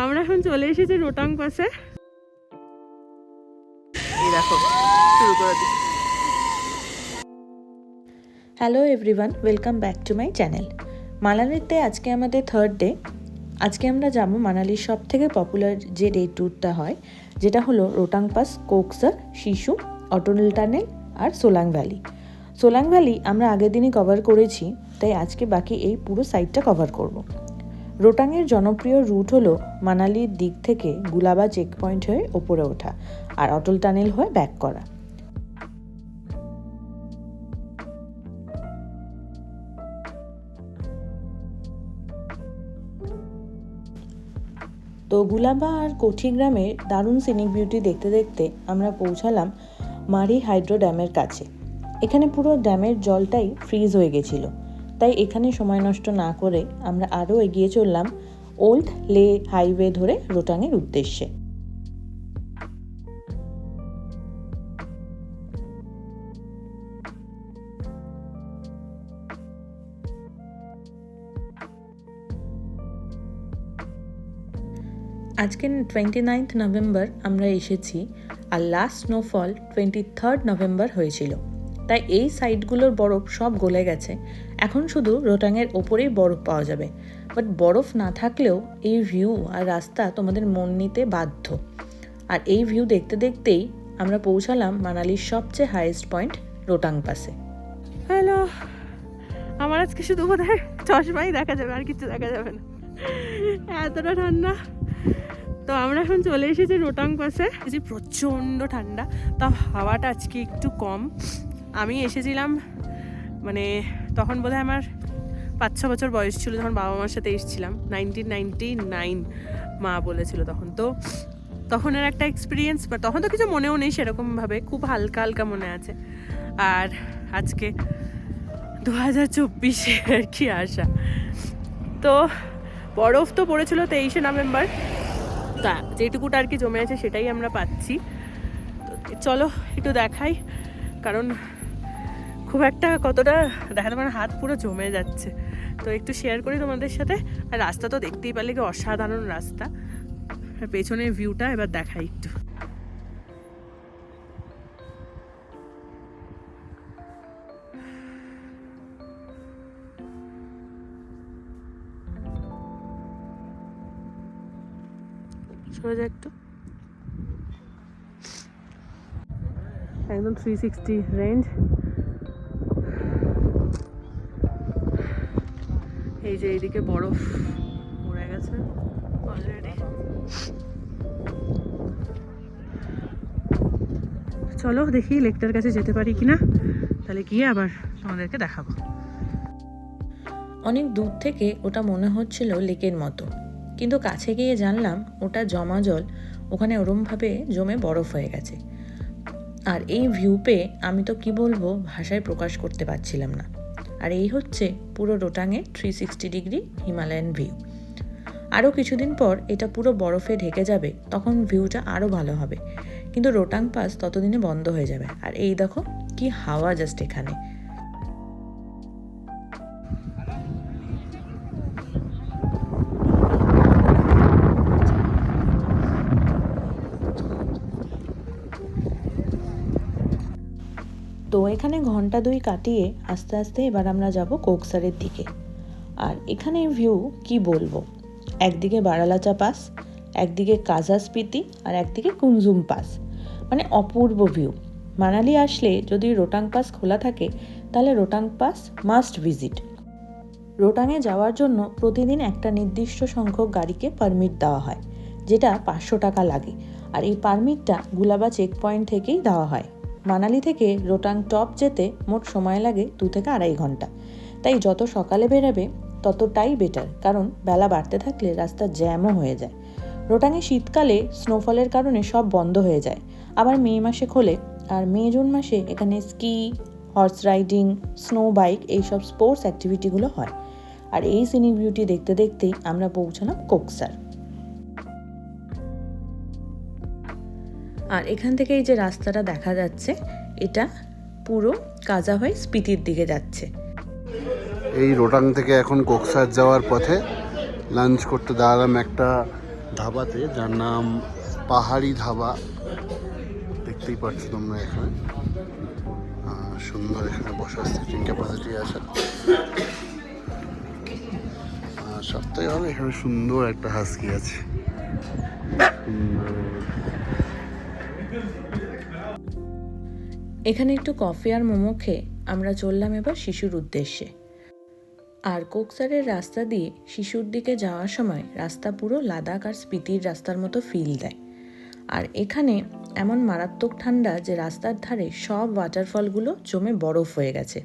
আমরা এখন চলে এসেছি রোটাং পাসে। এই দেখো শুরু করে দিই। Hello everyone, welcome back to my channel. মানালিতে আজকে আমাদের থার্ড ডে। আজকে আমরা যাব মানালির সব থেকে পপুলার যে ডে ট্যুরটা হয়, যেটা হলো রোটাং পাস, কোকসার, শিশু, অটল টানেল আর সোলাং ভ্যালি। সোলাং ভ্যালি আমরা আগের দিনই কভার করেছি, তাই আজকে বাকি এই পুরো সাইডটা কভার করব। রোটাংয়ের জনপ্রিয় রুট হলো মানালির দিক থেকে গুলাবা চেক পয়েন্ট হয়ে ওপরে ওঠা আর অটল টানেল হয়ে ব্যাক করা। তো গুলাবা আর কোঠি গ্রামের দারুণ সিনিক বিউটি দেখতে দেখতে আমরা পৌঁছালাম মারি হাইড্রো ড্যামের কাছে। এখানে পুরো ড্যামের জলটাই ফ্রিজ হয়ে গেছিল, তাই এখানে সময় নষ্ট না করে আমরা আরও এগিয়ে চললাম ওল্ড লে হাইওয়ে ধরে রোটাংয়ের উদ্দেশ্যে। আজকে 29 নভেম্বর আমরা এসেছি, আর লাস্ট স্নোফল 23 নভেম্বর হয়েছিল, তাই এই সাইডগুলোর বরফ সব গলে গেছে। এখন শুধু রোটাংয়ের ওপরেই বরফ পাওয়া যাবে, বাট বরফ না থাকলেও এই ভিউ আর রাস্তা তোমাদের মন নিতে বাধ্য। আর এই ভিউ দেখতে দেখতেই আমরা পৌঁছালাম মানালির সবচেয়ে হাইয়েস্ট পয়েন্ট রোটাং পাসে। হ্যালো, আমার আজকে শুধু বোধহয় চশমাই দেখা যাবে, আর কিছু দেখা যাবে না, এতটা ঠান্ডা। তো আমরা এখন চলে এসেছি রোটাং পাসে। যে প্রচণ্ড ঠান্ডা, তা হাওয়াটা আজকে একটু কম। আমি এসেছিলাম মানে তখন বোধহয় আমার 5-6 বছর বয়স ছিল, যখন বাবা মার সাথে এসেছিলাম 1999 মা বলেছিল তখন। তো তখনের একটা এক্সপিরিয়েন্স, বা তখন তো কিছু মনেও নেই সেরকমভাবে, খুব হালকা হালকা মনে আছে। আর আজকে 2024 আর কি আসা। তো বরফ তো পড়েছিল 23 নভেম্বর, তা যেটুকুটা আর কি জমে আছে সেটাই আমরা পাচ্ছি। তো চলো একটু দেখাই, কারণ খুব একটা কতটা দেখাতে পারে, হাত পুরো জমে যাচ্ছে। তো একটু শেয়ার করি তোমাদের সাথে। আর রাস্তা তো দেখতেই পারলে, কি অসাধারণ রাস্তা। আর পেছনের ভিউটা এবার দেখাই একটু। সরে যা একটু, একদম 360 রেঞ্জ। এই যে এইদিকে বরফ পড়ে গেছে অলরেডি। চলো দেখি লেকটার কাছে যেতে পারি কিনা, তাহলে গিয়ে আবার তোমাদেরকে দেখাবো। অনেক দূর থেকে ওটা মনে হচ্ছিল লেকের মতো, কিন্তু কাছে গিয়ে জানলাম ওটা জমা জল, ওখানে ওরমভাবে জমে বরফ হয়ে গেছে। আর এই ভিউ পেয়ে আমি তো কি বলবো, ভাষায় প্রকাশ করতে পারছিলাম না। আর এই হচ্ছে পুরো রোটাংয়ের 360 ডিগ্রি হিমালয়ান ভিউ। আরও কিছুদিন পর এটা পুরো বরফে ঢেকে যাবে, তখন ভিউটা আরও ভালো হবে, কিন্তু রোটাং পাস ততদিনে বন্ধ হয়ে যাবে। আর এই দেখো কি হাওয়া জাস্ট এখানে। তো এখানে ঘন্টা 2 কাটিয়ে আস্তে আস্তে এবার আমরা যাব কোকসারের দিকে। আর এখানে ভিউ কি বলবো, একদিকে বারালাচা পাস, একদিকে কাজা স্পিতি, আর একদিকে কুনজুম পাস, মানে অপূর্ব ভিউ। মানালি আসলে যদি রোটাং পাস খোলা থাকে, তাহলে রোটাং পাস মাস্ট ভিজিট। রোটাংয়ে যাওয়ার জন্য প্রতিদিন একটা নির্দিষ্ট সংখ্যক গাড়িকে পারমিট দেওয়া হয়, যেটা 500 টাকা লাগে। আর এই পারমিটটা গুলাবা চেক পয়েন্ট থেকেই দেওয়া হয়। মানালি থেকে রোটাং টপ যেতে মোট সময় লাগে 2 থেকে 2.5 ঘন্টা। তাই যত সকালে বেরাবে ততটাই বেটার, কারণ বেলা বাড়তে থাকলে রাস্তা জ্যামও হয়ে যায়। রোটাংয়ে শীতকালে স্নোফলের কারণে সব বন্ধ হয়ে যায়, আবার মে মাসে খোলে। আর মে জুন মাসে এখানে ski, horse riding, snow bike, এইসব স্পোর্টস অ্যাক্টিভিটিগুলো হয়। আর এই সিনিক বিউটি দেখতে দেখতেই আমরা পৌঁছালাম কোকসার। আর এখান থেকে এই যে রাস্তাটা দেখা যাচ্ছে, এটা পুরো কাজা হয়ে স্পিতির দিকে যাচ্ছে। এই রোটাং থেকে এখন কোকসার যাওয়ার পথে লাঞ্চ করতে দাঁড়ালাম একটা ধাবাতে, যার নাম পাহাড়ি ধাবা। দেখতেই পাচ্ছ তোমরা এখানে সুন্দর, এখানে বসার সিটিং ক্যাপাসিটি আছে। আর সবথেকে ভালো এখানে সুন্দর একটা হাস্কি আছে। এখানে একটু কফি আর মোমো খেয়ে আমরা চললাম এবার শিশুর উদ্দেশ্যে। আর কোকসারের রাস্তা দিয়ে শিশুর দিকে যাওয়ার সময় রাস্তা পুরো লাদাখ আর স্পিতির রাস্তার মতো ফিল দেয়। আর এখানে এমন মারাত্মক ঠান্ডা যে রাস্তার ধারে সব ওয়াটারফলগুলো জমে বরফ হয়ে গেছে।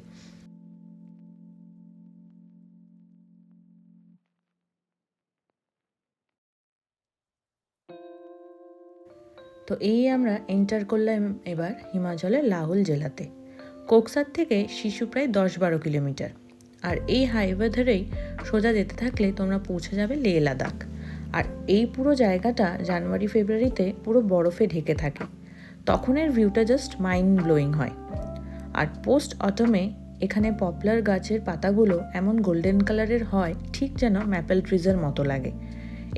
তো এই আমরা এন্টার করলাম এবার হিমাচলের লাহুল জেলাতে। কোকসার থেকে শিশু প্রায় 10-12 কিলোমিটার। আর এই হাইওয়ে ধরেই সোজা যেতে থাকলে তোমরা পৌঁছে যাবে লেহ লাদাখ। আর এই পুরো জায়গাটা জানুয়ারি ফেব্রুয়ারিতে পুরো বরফে ঢেকে থাকে, তখনের ভিউটা জাস্ট মাইন্ড ব্লোয়িং হয়। আর পোস্ট অটমে এখানে পপুলার গাছের পাতাগুলো এমন গোল্ডেন কালারের হয়, ঠিক যেন ম্যাপেল ট্রিজের মতো লাগে।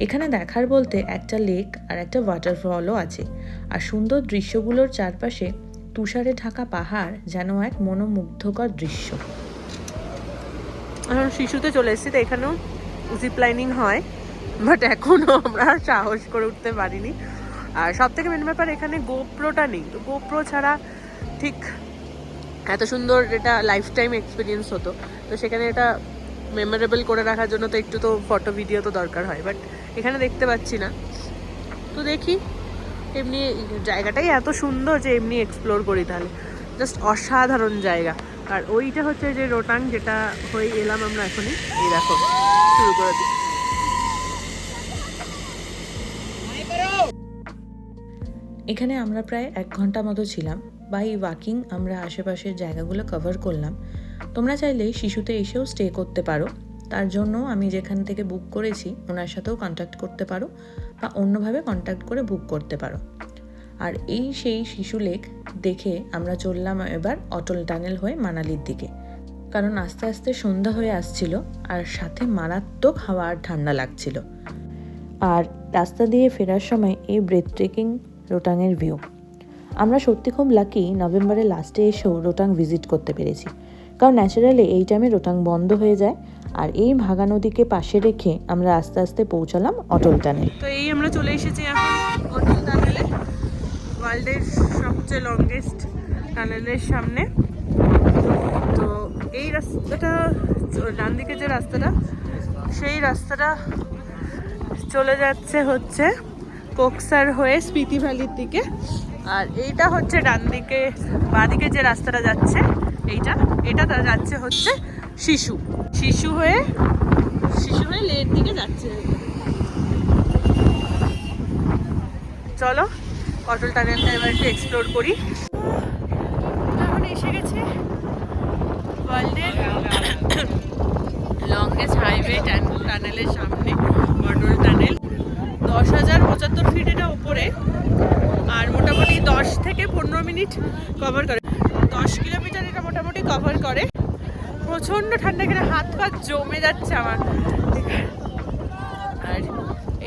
এখানে দেখার বলতে একটা লেক আর একটা ওয়াটারফলও আছে। আর সুন্দর দৃশ্যগুলোর চারপাশে তুষারে ঢাকা পাহাড় যেন এক মনোমুগ্ধকর দৃশ্য। এখন শিশুতে চলে এসেছি, তো এখানেও জিপ লাইনিং হয়, বাট এখনও আমরা সাহস করে উঠতে পারিনি। আর সব থেকে মেন ব্যাপার এখানে গোপ্রোটা নেই, তো গোপ্রো ছাড়া ঠিক এত সুন্দর এটা লাইফ টাইম এক্সপিরিয়েন্স হতো। তো সেখানে এটা মেমোরেবল করে রাখার জন্য তো একটু তো ফটো ভিডিও তো দরকার হয়, বাট এখানে দেখতে পাচ্ছি না। তো দেখি, এমনি জায়গাটাই এত সুন্দর যে এমনি এক্সপ্লোর করি, তাহলে জাস্ট অসাধারণ জায়গা। আর ওইটা হচ্ছে যে রোটাং, যেটা হয়ে এলাম আমরা এখনই। এই দেখো, শুরু করে দিই। এখানে আমরা প্রায় 1 ঘন্টা মতো ছিলাম। বাই ওয়াকিং আমরা আশেপাশের জায়গাগুলো কভার করলাম। তোমরা চাইলে শিশুতে এসেও স্টে করতে পারো, তার জন্য আমি যেখান থেকে বুক করেছি ওনার সাথেও কন্ট্যাক্ট করতে পারো, বা অন্যভাবে কন্ট্যাক্ট করে বুক করতে পারো। আর এই সেই শিশু লেক দেখে আমরা চললাম এবার অটল টানেল হয়ে মানালির দিকে, কারণ আস্তে আস্তে সন্ধ্যা হয়ে আসছিল আর সাথে মারাত্মক হাওয়া আর ঠান্ডা লাগছিল। আর রাস্তা দিয়ে ফেরার সময় এই ব্রেথ ট্রেকিং রোটাংয়ের ভিউ। আমরা সত্যি খুব লাকি নভেম্বরের লাস্টে এসেও রোটাং ভিজিট করতে পেরেছি, কারণ ন্যাচারালি এই টাইমে রোটাং বন্ধ হয়ে যায়। আর এই ভাগা নদীকে পাশে রেখে আমরা আস্তে আস্তে পৌঁছালাম অটল টানেল। তো এই আমরা চলে এসেছি এখন অটল টানেলে, ওয়ার্ল্ডের সবচেয়ে লংগেস্ট টানেলের সামনে। তো এই রাস্তাটা, ডান দিকে যে রাস্তাটা, সেই রাস্তাটা চলে যাচ্ছে হচ্ছে কোকসার হয়ে স্পিতি ভ্যালির দিকে। আর এইটা হচ্ছে ডান দিকে, বাঁদিকে যে রাস্তাটা যাচ্ছে এটা যাচ্ছে হচ্ছে শিশু হয়ে লের দিকে যাচ্ছে। চলো অটল টানেলটা এবার একটু এক্সপ্লোর করি। এখন এসে গেছে ওয়ার্ল্ডের লংগেস্ট হাইওয়ে টানেলের সামনে, অটল টানেল। 10,075 ফিট এটা উপরে, আর মোটামুটি 10 থেকে 15 মিনিট কভার করে। 10 কিলোমিটার এটা মোটামুটি কভার করে। প্রচণ্ড ঠান্ডা, এখানে হাত পা জমে যাচ্ছে আমার। আর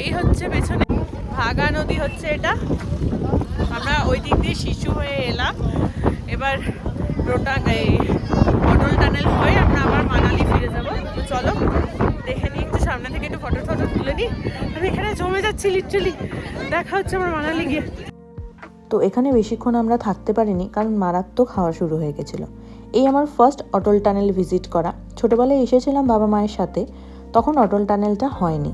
এই হচ্ছে পেছনে ভাগা নদী হচ্ছে এটা। আমরা ওই দিক দিয়ে শিশু হয়ে এলাম, এবার এই অটল টানেল হয়ে আমরা আবার মানালি ফিরে যাবো। তো চলো দেখে নিই একটু সামনে থেকে, একটু ফটো তুলে নিই। আমি এখানে জমে যাচ্ছি লিটারালি। দেখা হচ্ছে আমার মানালি গিয়ে। তো এখানে বেশিক্ষণ আমরা থাকতে পারিনি, কারণ মারাত্মক হাওয়া শুরু হয়ে গেছিলো। এই আমার ফার্স্ট অটল টানেল ভিজিট করা। ছোটোবেলায় এসেছিলাম বাবা মায়ের সাথে, তখন অটল টানেলটা হয়নি।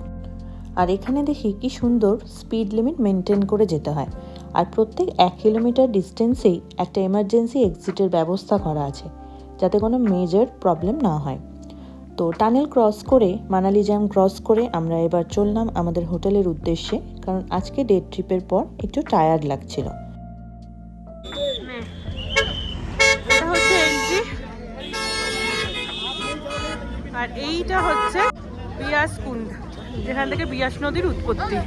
আর এখানে দেখি কি সুন্দর স্পিড লিমিট মেনটেন করে যেতে হয়। আর প্রত্যেক 1 কিলোমিটার ডিস্টেন্সেই একটা এমার্জেন্সি এক্সিটের ব্যবস্থা করা আছে, যাতে কোনো মেজর প্রবলেম না হয়। তো টানেল ক্রস করে, মানালি জ্যাম ক্রস করে আমরা এবার চললাম আমাদের হোটেলের উদ্দেশ্যে, কারণ আজকে ডে ট্রিপের পর একটু টায়ার্ড লাগছিল। আর এইটা হচ্ছে বিয়াস কুণ্ড, যেখান থেকে বিয়াস নদীর উৎপত্তি।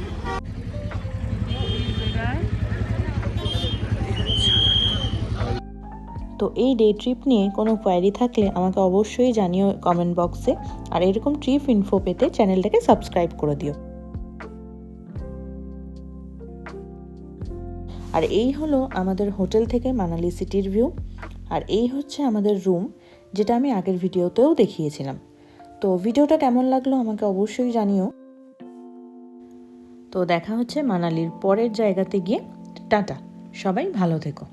তো এই ডে ট্রিপ নিয়ে কোনো কোয়ারি থাকলে আমাকে অবশ্যই জানিও কমেন্ট বক্সে। আর এরকম ট্রিপ ইনফো পেতে চ্যানেলটাকে সাবস্ক্রাইব করে দিও। আর এই হলো আমাদের হোটেল থেকে মানালি সিটির ভিউ। আর এই হচ্ছে আমাদের রুম, যেটা আমি আগের ভিডিওতেও দেখিয়েছিলাম। তো ভিডিওটা কেমন লাগলো আমাকে অবশ্যই জানিও। তো দেখা হচ্ছে মানালির পরের জায়গাতে গিয়ে। টাটা, সবাই ভালো থেকো।